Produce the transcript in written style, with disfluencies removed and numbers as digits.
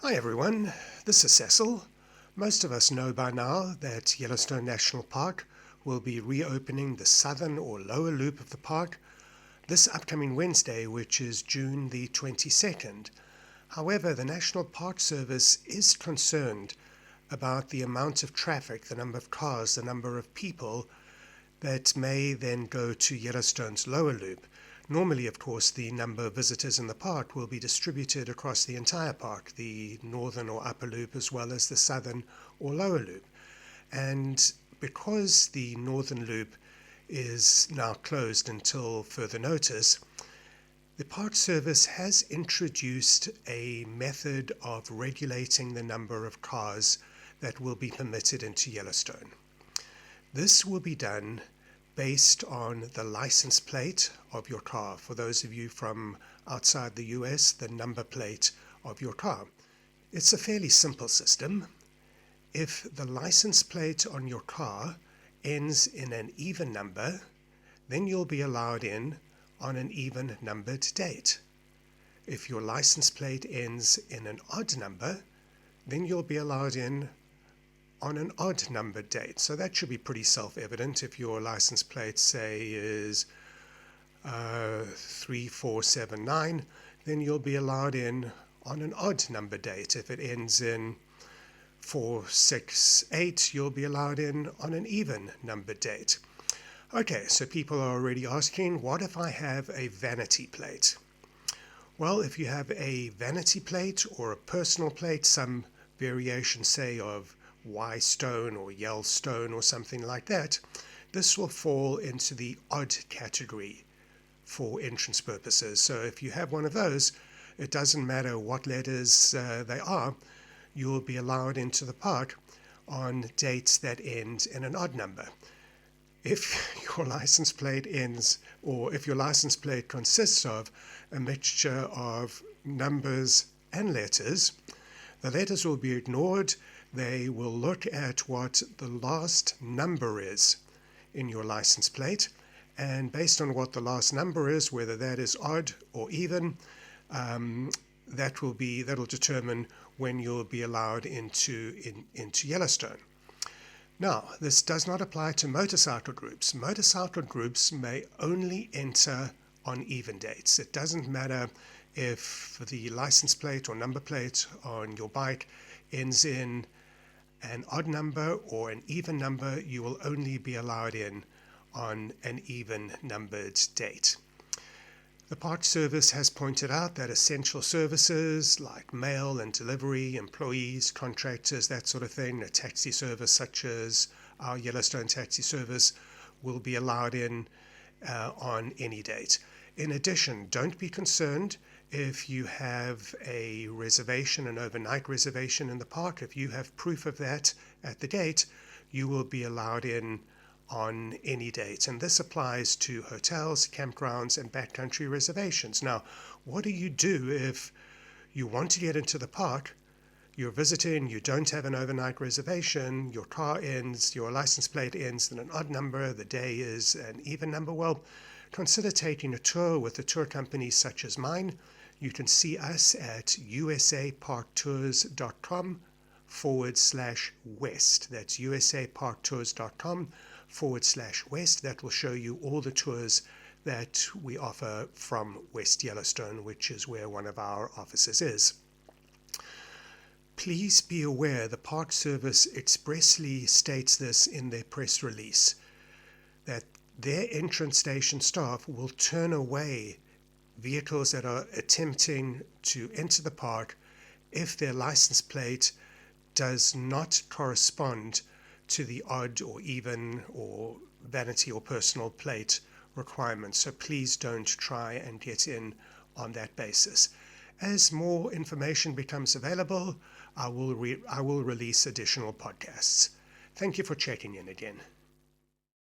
Hi everyone, this is Cecil. Most of us know by now that Yellowstone National Park will be reopening the southern or lower loop of the park this upcoming Wednesday, which is June the 22nd. However, the National Park Service is concerned about the amount of traffic, the number of cars, the number of people that may then go to Yellowstone's lower loop. Normally, of course, the number of visitors in the park will be distributed across the entire park, the northern or upper loop as well as the southern or lower loop. And because the northern loop is now closed until further notice, the Park Service has introduced a method of regulating the number of cars that will be permitted into Yellowstone. This will be done based on the license plate of your car. For those of you from outside the US, the number plate of your car. It's a fairly simple system. If the license plate on your car ends in an even number, then you'll be allowed in on an even numbered date. If your license plate ends in an odd number, then you'll be allowed in on an odd numbered date. So that should be pretty self-evident. If your license plate, say, is 3479, then you'll be allowed in on an odd number date. If it ends in 468, you'll be allowed in on an even numbered date. Okay, so people are already asking, what if I have a vanity plate? Well, if you have a vanity plate or a personal plate, some variation, say, of Stone or Yellowstone or something like that, this will fall into the odd category for entrance purposes. So if you have one of those, it doesn't matter what letters they are, you will be allowed into the park on dates that end in an odd number. If your license plate ends, or if your license plate consists of a mixture of numbers and letters, the letters will be ignored. They will look at what the last number is in your license plate, and based on what the last number is, whether that is odd or even, that'll determine when you'll be allowed into Yellowstone. Now, this does not apply to motorcycle groups. Motorcycle groups may only enter on even dates. It doesn't matter if the license plate or number plate on your bike ends in an odd number or an even number, you will only be allowed in on an even numbered date. The Park Service has pointed out that essential services like mail and delivery, employees, contractors, that sort of thing, a taxi service such as our Yellowstone taxi service, will be allowed in on any date. In addition, don't be concerned if you have a reservation, an overnight reservation in the park. If you have proof of that at the gate, you will be allowed in on any date. And this applies to hotels, campgrounds, and backcountry reservations. Now, what do you do if you want to get into the park, you're visiting, you don't have an overnight reservation, your car ends, your license plate ends in an odd number, the day is an even number? Well, consider taking a tour with a tour company such as mine. You can see us at usaparktours.com/west. That's usaparktours.com/west. That will show you all the tours that we offer from West Yellowstone, which is where one of our offices is. Please be aware the Park Service expressly states this in their press release, that their entrance station staff will turn away vehicles that are attempting to enter the park if their license plate does not correspond to the odd or even or vanity or personal plate requirements. So please don't try and get in on that basis. As more information becomes available, I will release additional podcasts. Thank you for checking in again.